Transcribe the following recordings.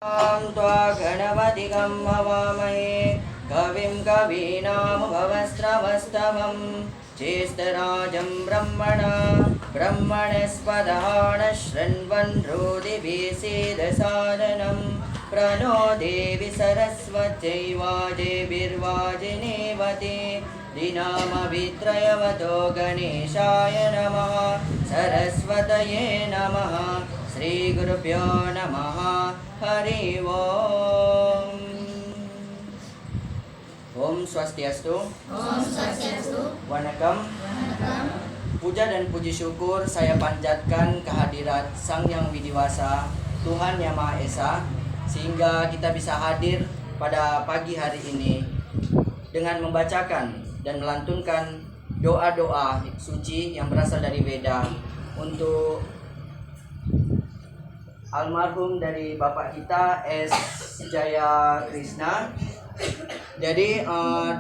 त्वा गणपतिं हवामहे कविं कवीनामुपवस्त्रवस्तवं ज्येष्ठराजं ब्रह्मणस्पदः शृण्वन् हृदिभिः प्रणो देवि सरस्वत्यै वाजेभिर्वाजिनीवती दिनामभित्रयवतो गणेशाय नमः सरस्वतये नमः श्रीगुरुभ्यो नमः हरि ओम. Om Swastiastu. Om Swastiastu. Wanakam. Puja dan puji syukur saya panjatkan kehadirat Sang Yang Widiwasa, Tuhan Yang Maha Esa, sehingga kita bisa hadir pada pagi hari ini dengan membacakan dan melantunkan doa-doa suci yang berasal dari Veda untuk almarhum dari Bapak kita S. Jaya Krishna. Jadi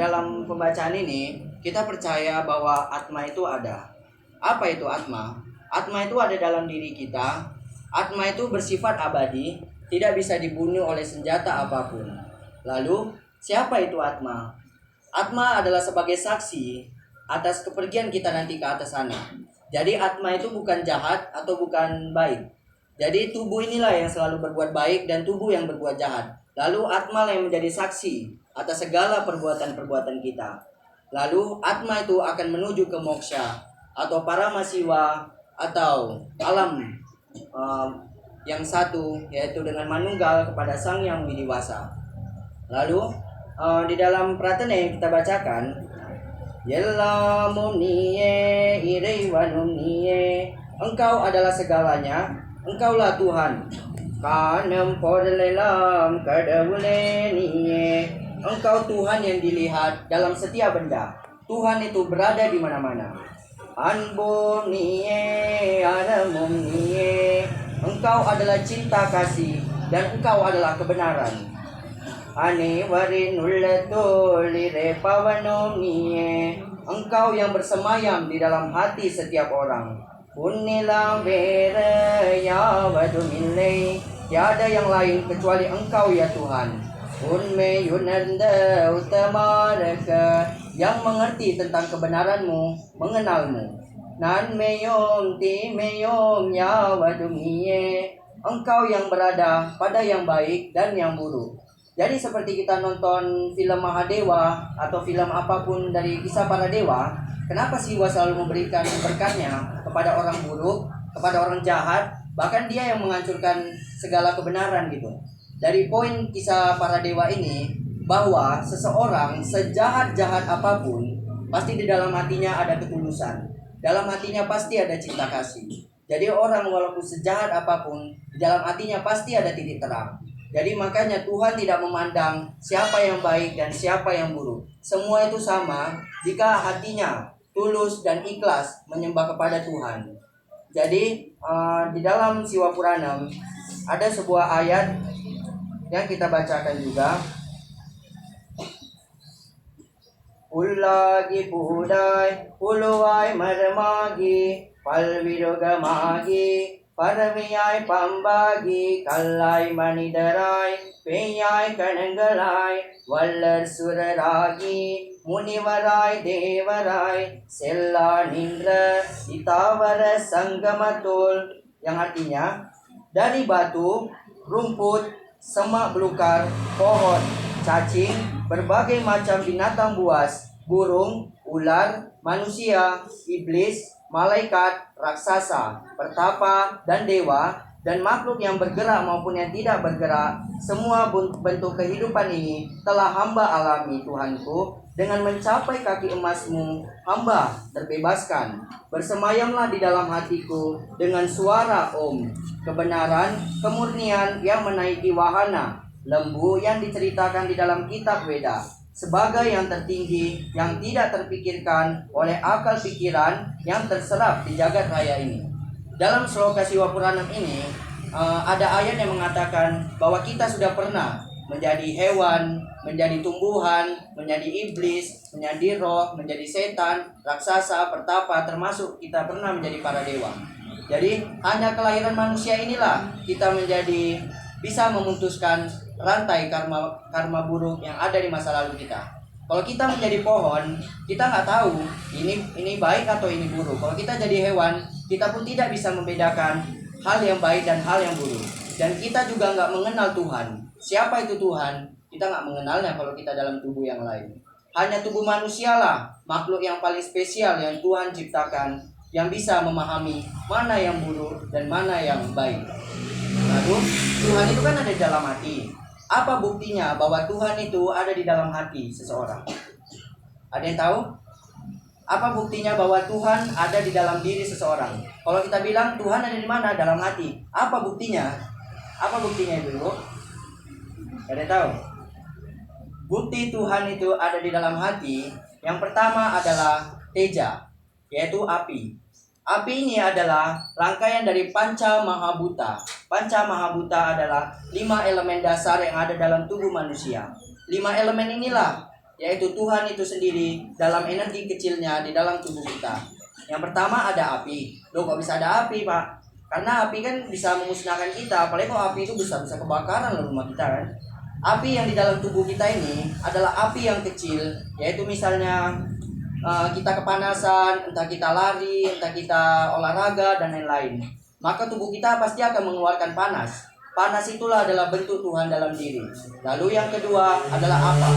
dalam pembacaan ini kita percaya bahwa Atma itu ada. Apa itu Atma? Atma itu ada dalam diri kita. Atma itu bersifat abadi, tidak bisa dibunuh oleh senjata apapun. Lalu siapa itu Atma? Atma adalah sebagai saksi atas kepergian kita nanti ke atas sana. Jadi Atma itu bukan jahat atau bukan baik. Jadi tubuh inilah yang selalu berbuat baik dan tubuh yang berbuat jahat. Lalu Atma yang menjadi saksi atas segala perbuatan-perbuatan kita. Lalu Atma itu akan menuju ke moksha atau paramasiwa atau alam yang satu, yaitu dengan manunggal kepada Sang Yang Widiwasa. Lalu di dalam pratana yang kita bacakan, Yella muniye irewanumniye, engkau adalah segalanya, engkaulah Tuhan. Kanem porlelam kadawuleniye, engkau Tuhan yang dilihat dalam setiap benda. Tuhan itu berada di mana-mana. Anbomniye anamumniye, engkau adalah cinta kasih dan engkau adalah kebenaran. Ane warinullatulire pawanomniye, engkau yang bersemayam di dalam hati setiap orang. Unilam veraya wadumile, tiada yang lain kecuali engkau ya Tuhan. Unme yunanda utamaraka, yang mengerti tentang kebenaranmu, mengenalmu. Nan meyom ti meyom ya wadumiye, engkau yang berada pada yang baik dan yang buruk. Jadi seperti kita nonton film Mahadewa atau film apapun dari kisah para dewa, kenapa Siwa selalu memberikan berkatnya kepada orang buruk, kepada orang jahat, bahkan dia yang menghancurkan segala kebenaran gitu. Dari poin kisah para dewa ini, bahwa seseorang sejahat-jahat apapun, pasti di dalam hatinya ada ketulusan. Dalam hatinya pasti ada cinta kasih. Jadi orang walaupun sejahat apapun, di dalam hatinya pasti ada titik terang. Jadi makanya Tuhan tidak memandang siapa yang baik dan siapa yang buruk. Semua itu sama jika hatinya tulus dan ikhlas menyembah kepada Tuhan. Jadi di dalam Siwa Puranam ada sebuah ayat yang kita bacakan juga. Ullagi budai uluwai marmagi palvirogamagi Paraviyai pambagi kallai manidarai peyai kanangalai vallar suraragi munivarai devarai sella nindra itavara sanggamatul, yang artinya dari batu, rumput, semak belukar, pohon, cacing, berbagai macam binatang buas, burung, ular, manusia, iblis, malaikat, raksasa, pertapa, dan dewa, dan makhluk yang bergerak maupun yang tidak bergerak, semua bentuk kehidupan ini telah hamba alami Tuhanku. Dengan mencapai kaki emasmu, hamba terbebaskan. Bersemayamlah di dalam hatiku dengan suara Om. Kebenaran, kemurnian yang menaiki wahana, lembu yang diceritakan di dalam kitab Veda, sebagai yang tertinggi yang tidak terpikirkan oleh akal pikiran yang terserap di jagat raya ini. Dalam Sloka Siwa Puranam ini ada ayat yang mengatakan bahwa kita sudah pernah menjadi hewan, menjadi tumbuhan, menjadi iblis, menjadi roh, menjadi setan, raksasa, pertapa, termasuk kita pernah menjadi para dewa. Jadi hanya kelahiran manusia inilah kita menjadi bisa memutuskan rantai karma buruk yang ada di masa lalu kita. Kalau kita menjadi pohon, kita nggak tahu ini baik atau ini buruk. Kalau kita jadi hewan, kita pun tidak bisa membedakan hal yang baik dan hal yang buruk. Dan kita juga nggak mengenal Tuhan. Siapa itu Tuhan? Kita nggak mengenalnya kalau kita dalam tubuh yang lain. Hanya tubuh manusia lah, makhluk yang paling spesial yang Tuhan ciptakan, yang bisa memahami mana yang buruk dan mana yang baik. Lalu Tuhan itu kan ada di dalam hati. Apa buktinya bahwa Tuhan itu ada di dalam hati seseorang? Ada yang tahu? Apa buktinya bahwa Tuhan ada di dalam diri seseorang? Kalau kita bilang Tuhan ada di mana? Dalam hati. Apa buktinya? Apa buktinya itu, Bu? Ada yang tahu? Bukti Tuhan itu ada di dalam hati. Yang pertama adalah teja, yaitu api. Api ini adalah rangkaian dari Panca Mahabhuta. Panca Mahabhuta adalah 5 elemen dasar yang ada dalam tubuh manusia. 5 elemen inilah, yaitu Tuhan itu sendiri dalam energi kecilnya di dalam tubuh kita. Yang pertama ada api. Loh, kok bisa ada api, Pak? Karena api kan bisa memusnahkan kita. Apalagi kalau api itu bisa kebakaran loh rumah kita kan. Api yang di dalam tubuh kita ini adalah api yang kecil, yaitu misalnya kita kepanasan, entah kita lari, entah kita olahraga dan lain-lain, maka tubuh kita pasti akan mengeluarkan panas. Panas itulah adalah bentuk Tuhan dalam diri. Lalu yang kedua adalah apa?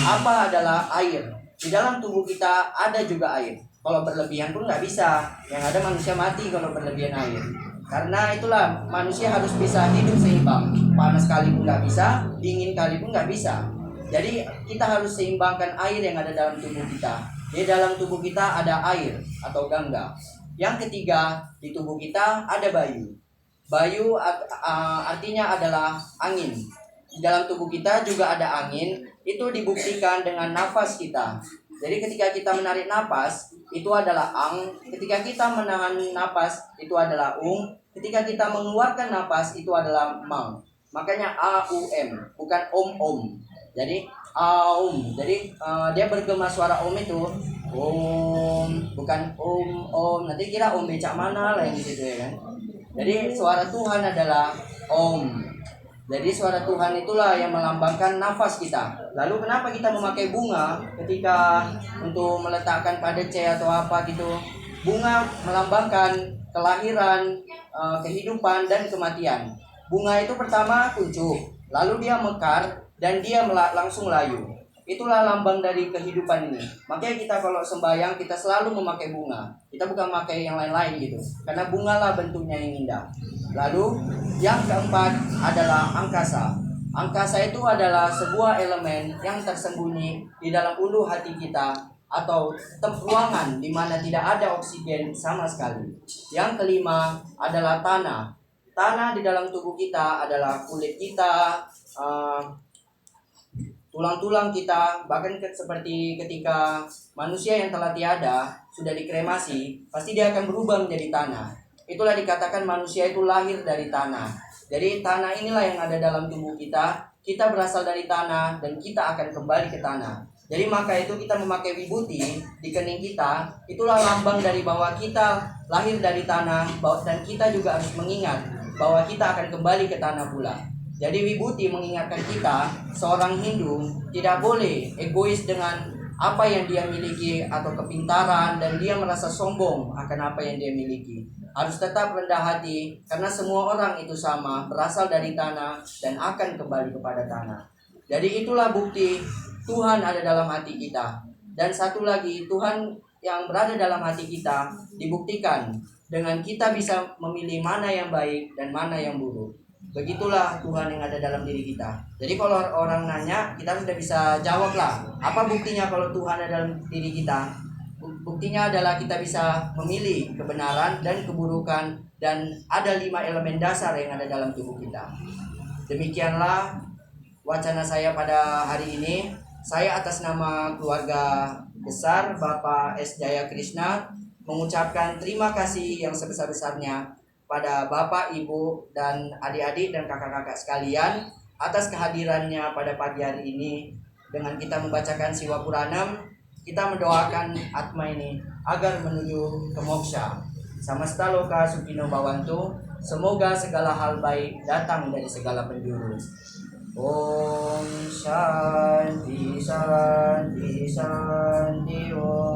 Apa adalah air. Di dalam tubuh kita ada juga air. Kalau berlebihan pun nggak bisa. Yang ada manusia mati kalau berlebihan air. Karena itulah manusia harus bisa hidup seimbang. Panas kali pun nggak bisa, dingin kali pun nggak bisa. Jadi kita harus seimbangkan air yang ada dalam tubuh kita. Di dalam tubuh kita ada air atau gangga. Yang ketiga, di tubuh kita ada bayu. Bayu artinya adalah angin. Di dalam tubuh kita juga ada angin. Itu dibuktikan dengan nafas kita. Jadi ketika kita menarik nafas, itu adalah ang. Ketika kita menahan nafas, itu adalah Ketika kita mengeluarkan nafas, itu adalah mang. Makanya AUM, bukan om. Jadi aum. Jadi dia bergema suara om itu om, bukan om. Nanti kira om becak mana lah yang gitu ya kan. Jadi suara Tuhan adalah om. Jadi suara Tuhan itulah yang melambangkan nafas kita. Lalu kenapa kita memakai bunga ketika untuk meletakkan pada C atau apa gitu? Bunga melambangkan kelahiran, kehidupan dan kematian. Bunga itu pertama kuncup, lalu dia mekar dan dia langsung layu. Itulah lambang dari kehidupan ini. Makanya kita kalau sembahyang kita selalu memakai bunga. Kita bukan memakai yang lain-lain gitu. Karena bunga lah bentuknya yang indah. Lalu yang keempat adalah angkasa. Angkasa itu adalah sebuah elemen yang tersembunyi di dalam ulu hati kita atau ruangan di mana tidak ada oksigen sama sekali. Yang kelima adalah tanah. Tanah di dalam tubuh kita adalah kulit kita, tulang-tulang kita, bahkan seperti ketika manusia yang telah tiada sudah dikremasi, pasti dia akan berubah menjadi tanah. Itulah dikatakan manusia itu lahir dari tanah. Jadi tanah inilah yang ada dalam tubuh kita. Kita berasal dari tanah dan kita akan kembali ke tanah. Jadi maka itu kita memakai vibuti di kening kita. Itulah lambang dari bahwa kita lahir dari tanah dan kita juga harus mengingat bahwa kita akan kembali ke tanah pula. Jadi vibuti mengingatkan kita, seorang Hindu tidak boleh egois dengan apa yang dia miliki atau kepintaran dan dia merasa sombong akan apa yang dia miliki. Harus tetap rendah hati karena semua orang itu sama, berasal dari tanah dan akan kembali kepada tanah. Jadi itulah bukti Tuhan ada dalam hati kita. Dan satu lagi, Tuhan yang berada dalam hati kita dibuktikan dengan kita bisa memilih mana yang baik dan mana yang buruk. Begitulah Tuhan yang ada dalam diri kita. Jadi kalau orang nanya, kita sudah bisa jawab lah. Apa buktinya kalau Tuhan ada dalam diri kita? Buktinya adalah kita bisa memilih kebenaran dan keburukan. Dan ada 5 elemen dasar yang ada dalam tubuh kita. Demikianlah wacana saya pada hari ini. Saya atas nama keluarga besar Bapak S. Jaya Krishna mengucapkan terima kasih yang sebesar-besarnya pada Bapak, Ibu, dan adik-adik dan kakak-kakak sekalian atas kehadirannya pada pagi hari ini. Dengan kita membacakan Siwa Puranam, kita mendoakan Atma ini agar menuju ke moksha. Samasta loka sukino bhavantu. Semoga segala hal baik datang dari segala penjuru. Om Shanti Shanti Shanti Om.